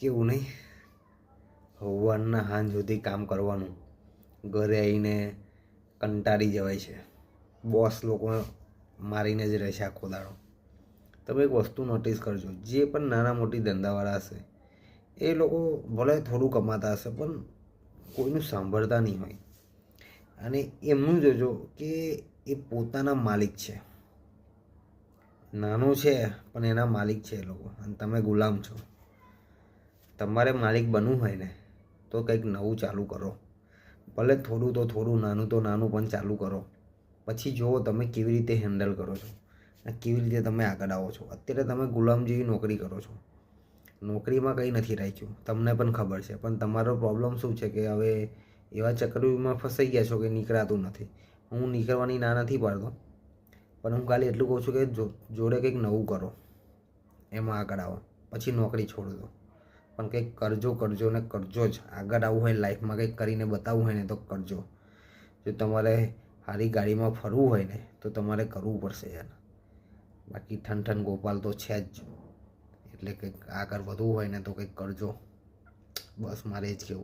કેવું નહીં, સવારના સાંજ સુધી કામ કરવાનું, ઘરે આવીને કંટાળી જવાય છે. બોસ લોકો મારીને જ રહેશે આખો દાડો. તમે એક વસ્તુ નોટિસ કરજો, જે પણ નાના મોટી ધંધાવાળા હશે એ લોકો ભલે થોડું કમાતા હશે પણ કોઈનું સાંભળતા નહીં હોય. અને એમનું જોજો કે એ પોતાના માલિક છે. નાનું છે પણ એના માલિક છે એ લોકો, અને તમે ગુલામ છો. તમારે માલિક બનવું હોય ને તો કંઈક નવું ચાલુ કરો. ભલે થોડું તો થોડું, નાનું તો નાનું પણ ચાલુ કરો. પછી જુઓ તમે કેવી રીતે હેન્ડલ કરો છો અને કેવી રીતે તમે આગળ આવો છો. અત્યારે તમે ગુલામ જેવી નોકરી કરો છો. નોકરીમાં કંઈ નથી રાખ્યું, તમને પણ ખબર છે. પણ તમારો પ્રોબ્લેમ શું છે કે હવે એવા ચક્કરમાં ફસાઈ ગયા છો કે નીકળાતું નથી. હું નીકળવાની ના નથી પાડતો, પણ હું ખાલી એટલું કહું છું કે જોડે કંઈક નવું કરો, એમાં આગળ આવો. પછી નોકરી છોડી દો, પણ કંઈક કરજો ને કરજો જ. આગળ આવવું હોય લાઈફમાં, કંઈક કરીને બતાવવું હોય ને તો કરજો. જો તમારે સારી ગાડીમાં ફરવું હોય ને તો તમારે કરવું પડશે યાર. બાકી ઠન ગોપાલ તો છે જ. એટલે કંઈક આગળ વધવું હોય ને તો કંઈક કરજો. બસ મારે જ કહેવું.